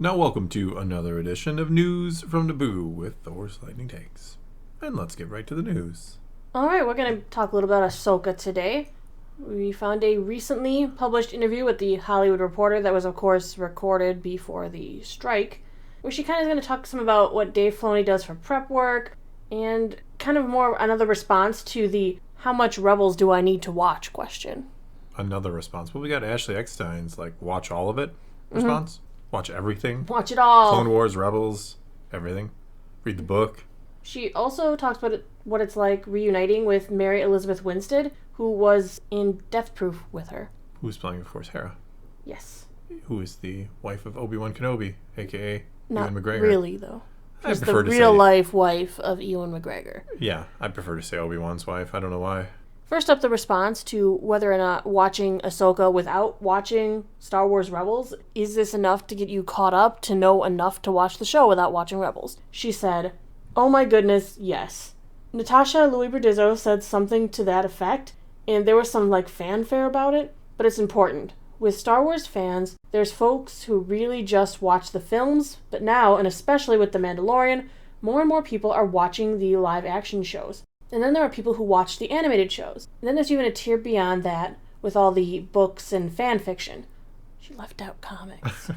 Now welcome to another edition of News from Naboo with Thor's Lightning Takes. And let's get right to the news. Alright, we're going to talk a little about Ahsoka today. We found a recently published interview with the Hollywood Reporter that was, of course, recorded before the strike, where she kind of is going to talk some about what Dave Filoni does for prep work, and kind of more another response to the how much Rebels do I need to watch question. Another response. Well, we got Ashley Eckstein's, watch all of it response. Watch everything. Watch it all. Clone Wars, Rebels, everything. Read the book. She also talks about what it's like reuniting with Mary Elizabeth Winstead, who was in Death Proof with her. Who's playing, of course, Hera. Yes. Who is the wife of Obi-Wan Kenobi, a.k.a. Ewan McGregor. Not really, though. She's the to real-life wife of Ewan McGregor. Yeah, I prefer to say Obi-Wan's wife. I don't know why. First up, the response to whether or not watching Ahsoka without watching Star Wars Rebels, is this enough to get you caught up to know enough to watch the show without watching Rebels? She said, "Oh my goodness, yes." Natasha Louis-Berdizzo said something to that effect, and there was some fanfare about it, but it's important. With Star Wars fans, there's folks who really just watch the films, but now, and especially with The Mandalorian, more and more people are watching the live-action shows. And then there are people who watch the animated shows. And then there's even a tier beyond that with all the books and fan fiction. She left out comics.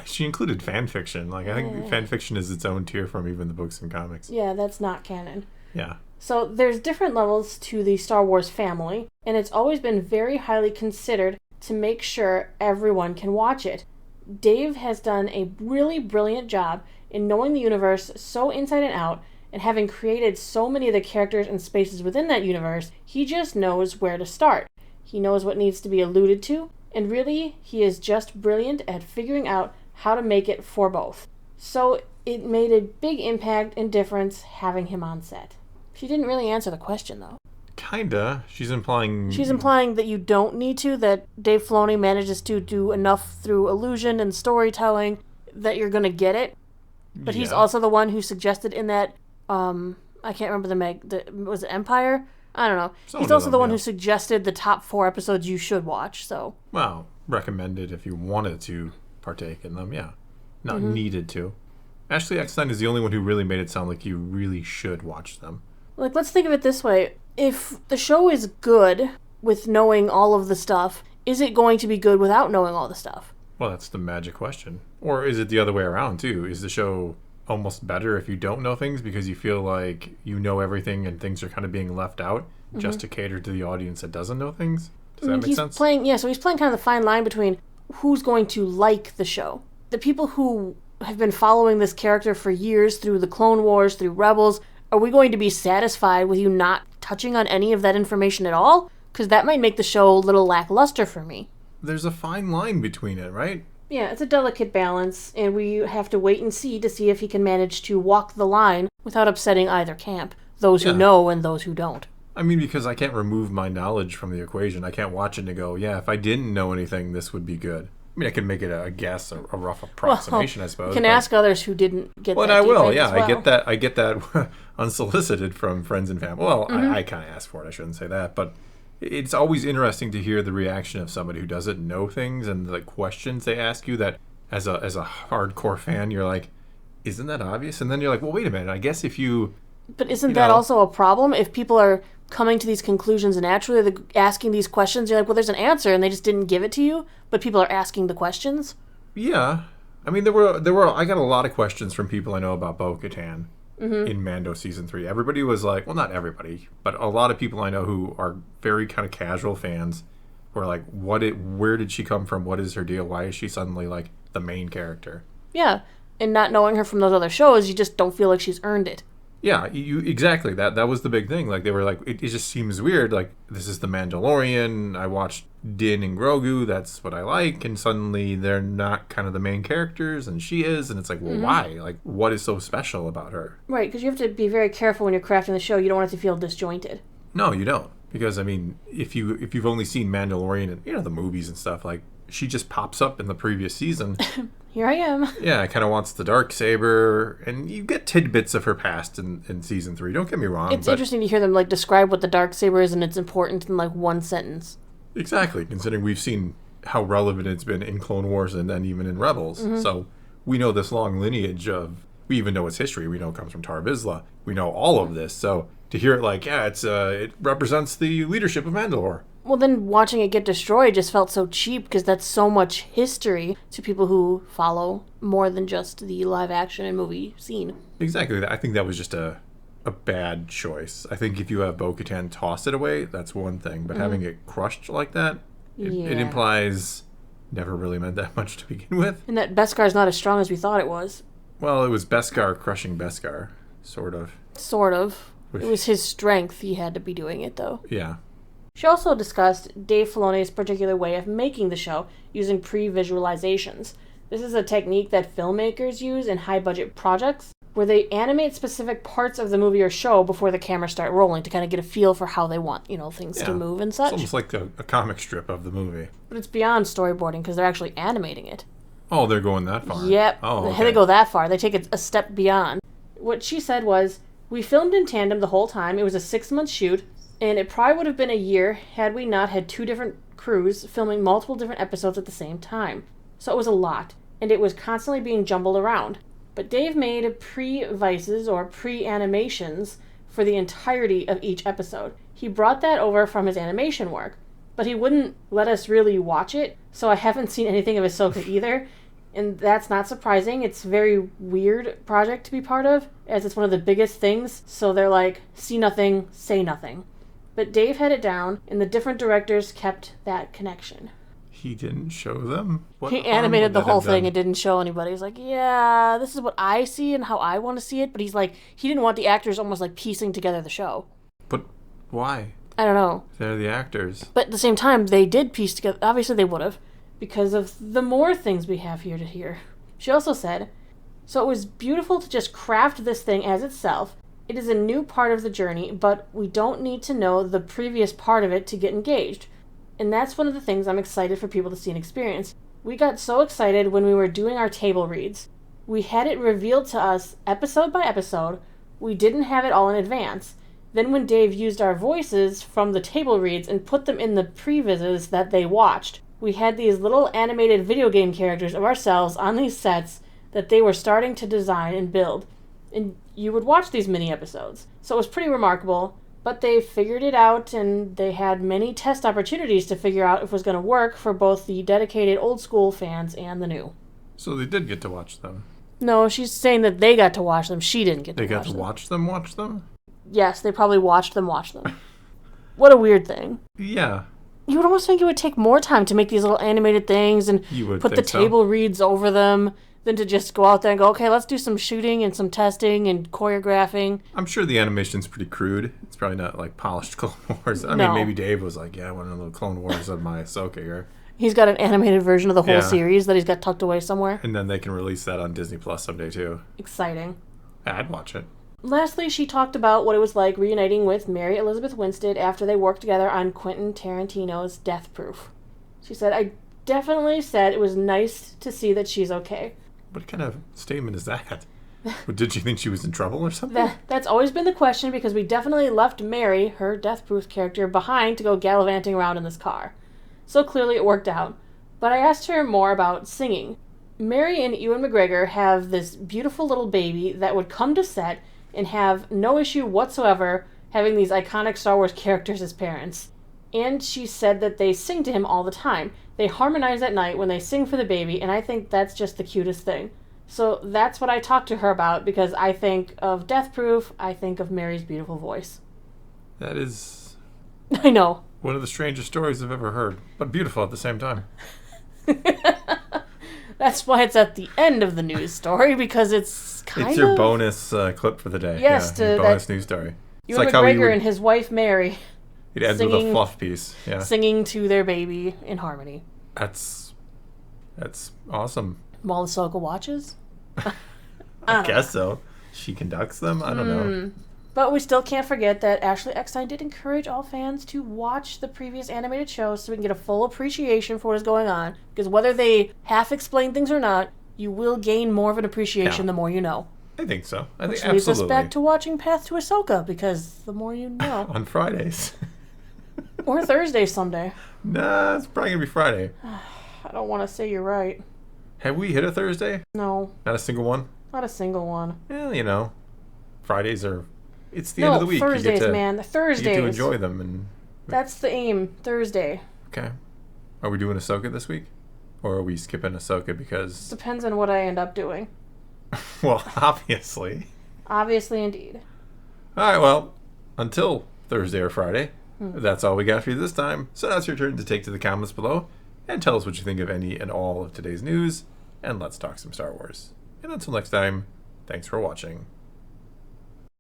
She included fan fiction. I think fan fiction is its own tier from even the books and comics. Yeah, that's not canon. Yeah. So there's different levels to the Star Wars family, and it's always been very highly considered to make sure everyone can watch it. Dave has done a really brilliant job in knowing the universe so inside and out, and having created so many of the characters and spaces within that universe, he just knows where to start. He knows what needs to be alluded to, and really, he is just brilliant at figuring out how to make it for both. So it made a big impact and difference having him on set. She didn't really answer the question, though. Kinda. She's implying that you don't need to, that Dave Filoni manages to do enough through illusion and storytelling that you're going to get it. But he's also the one who suggested in that I can't remember was it Empire? I don't know. He's also the one who suggested the top 4 episodes you should watch, so. Well, recommended if you wanted to partake in them, yeah. Not needed to. Ashley Eckstein is the only one who really made it sound like you really should watch them. Let's think of it this way. If the show is good with knowing all of the stuff, is it going to be good without knowing all the stuff? Well, that's the magic question. Or is it the other way around, too? Is the show almost better if you don't know things because you feel like you know everything and things are kind of being left out just to cater to the audience that doesn't know things? Does that make sense? So he's playing kind of the fine line between who's going to like the show. The people who have been following this character for years through the Clone Wars, through Rebels, are we going to be satisfied with you not touching on any of that information at all? Because that might make the show a little lackluster for me. There's a fine line between it, right? Yeah, it's a delicate balance, and we have to wait and see to see if he can manage to walk the line without upsetting either camp, those who know and those who don't. I mean, because I can't remove my knowledge from the equation. I can't watch it and go, yeah, if I didn't know anything, this would be good. I mean, I can make it a guess, a rough approximation, I suppose. You can ask others who didn't get that. Well, I will, yeah. I get that unsolicited from friends and family. Well, I kind of asked for it. I shouldn't say that, but it's always interesting to hear the reaction of somebody who doesn't know things and the questions they ask you that as a hardcore fan, you're like, isn't that obvious? And then you're like, well, wait a minute. I guess if you... But isn't that also a problem? If people are coming to these conclusions naturally, they're asking these questions, you're like, well, there's an answer, and they just didn't give it to you, but people are asking the questions? Yeah. I mean, there were I got a lot of questions from people I know about bo-katan. In Mando Season 3. Everybody was like, well, not everybody, but a lot of people I know who are very kind of casual fans were like, where did she come from? What is her deal? Why is she suddenly the main character? Yeah, and not knowing her from those other shows, you just don't feel like she's earned it. Yeah, exactly. That was the big thing. They were like, it just seems weird. This is the Mandalorian. I watched Din and Grogu. That's what I like. And suddenly they're not kind of the main characters, and she is. And it's like, well, why? What is so special about her? Right, because you have to be very careful when you're crafting the show. You don't want it to feel disjointed. No, you don't. Because, I mean, if you've only seen Mandalorian and, the movies and stuff, she just pops up in the previous season. Here I am. Yeah, kind of wants the Darksaber, and you get tidbits of her past in Season 3. Don't get me wrong. It's interesting to hear them describe what the Darksaber is and its importance in one sentence. Exactly, considering we've seen how relevant it's been in Clone Wars and then even in Rebels. So we know this long lineage of, we even know its history. We know it comes from Tar Vizsla. We know all of this. So to hear it like, yeah, it represents the leadership of Andor. Well, then watching it get destroyed just felt so cheap because that's so much history to people who follow more than just the live action and movie scene. Exactly. I think that was just a bad choice. I think if you have bo-katan toss it away, that's one thing. But having it crushed like that, it implies never really meant that much to begin with. And that Beskar's not as strong as we thought it was. Well, it was Beskar crushing Beskar, sort of. Sort of. It was his strength he had to be doing it, though. Yeah. She also discussed Dave Filoni's particular way of making the show using pre-visualizations. This is a technique that filmmakers use in high-budget projects, where they animate specific parts of the movie or show before the cameras start rolling to kind of get a feel for how they want, things to move and such. It's almost like a comic strip of the movie. But it's beyond storyboarding because they're actually animating it. Oh, they're going that far? Yep. Oh, okay. They go that far. They take it a step beyond. What she said was, we filmed in tandem the whole time. It was a 6-month shoot, and it probably would have been a year had we not had 2 different crews filming multiple different episodes at the same time. So it was a lot, and it was constantly being jumbled around. But Dave made pre-vices or pre-animations for the entirety of each episode. He brought that over from his animation work, but he wouldn't let us really watch it, so I haven't seen anything of Ahsoka either, and that's not surprising. It's a very weird project to be part of, as it's one of the biggest things, so they're like, see nothing, say nothing. But Dave had it down, and the different directors kept that connection. He didn't show them? He animated the whole thing and didn't show anybody. He's like, yeah, this is what I see and how I want to see it. But he's like, he didn't want the actors almost like piecing together the show. But why? I don't know. They're the actors. But at the same time, they did piece together. Obviously, they would have. Because of the more things we have here to hear. She also said, so it was beautiful to just craft this thing as itself. It is a new part of the journey, but we don't need to know the previous part of it to get engaged. And that's one of the things I'm excited for people to see and experience. We got so excited when we were doing our table reads. We had it revealed to us episode by episode. We didn't have it all in advance. Then when Dave used our voices from the table reads and put them in the previses that they watched, we had these little animated video game characters of ourselves on these sets that they were starting to design and build. And you would watch these mini episodes. So it was pretty remarkable. But they figured it out, and they had many test opportunities to figure out if it was going to work for both the dedicated old-school fans and the new. So they did get to watch them? No, she's saying that they got to watch them. She didn't get to watch them. They got to watch them? Yes, they probably watched them watch them. What a weird thing. Yeah. You would almost think it would take more time to make these little animated things and put the table reads over them than to just go out there and go, okay, let's do some shooting and some testing and choreographing. I'm sure the animation's pretty crude. It's probably not like polished Clone Wars. I mean, maybe Dave was like, yeah, I want a little Clone Wars of my Ahsoka here. He's got an animated version of the whole series that he's got tucked away somewhere. And then they can release that on Disney Plus someday, too. Exciting. I'd watch it. Lastly, she talked about what it was like reuniting with Mary Elizabeth Winstead after they worked together on Quentin Tarantino's Death Proof. She said, I definitely said it was nice to see that she's okay. What kind of statement is that? Did she think she was in trouble or something? That's always been the question, because we definitely left Mary, her Death Proof character, behind to go gallivanting around in this car. So clearly it worked out. But I asked her more about singing. Mary and Ewan McGregor have this beautiful little baby that would come to set and have no issue whatsoever having these iconic Star Wars characters as parents. And she said that they sing to him all the time. They harmonize at night when they sing for the baby, and I think that's just the cutest thing. So that's what I talked to her about, because I think of Death Proof, I think of Mary's beautiful voice. That is... I know. One of the strangest stories I've ever heard, but beautiful at the same time. That's why it's at the end of the news story, because it's It's your bonus clip for the day. Yes, your bonus news story. Ewan McGregor and his wife Mary. It ends with a fluff piece. Yeah. Singing to their baby in harmony. That's awesome. While Ahsoka watches? I guess so. She conducts them? I don't know. But we still can't forget that Ashley Eckstein did encourage all fans to watch the previous animated shows so we can get a full appreciation for what is going on. Because whether they half-explain things or not, you will gain more of an appreciation the more you know. I think so. Which leads us back to watching Path to Ahsoka, because the more you know. On Fridays. Or Thursday someday. Nah, it's probably going to be Friday. I don't want to say you're right. Have we hit a Thursday? No, Not a single one? not a single one. Well, Fridays are... It's the end of the week. Thursdays, man. The You Thursdays. get to enjoy them. And That's the aim. Thursday. okay. Are we doing Ahsoka this week? Or are we skipping Ahsoka because... Depends on what I end up doing. Well, obviously. Obviously, indeed. All right, well, until Thursday or Friday, that's all we got for you this time. So now it's your turn to take to the comments below and tell us what you think of any and all of today's news, and let's talk some Star Wars. And until next time, thanks for watching.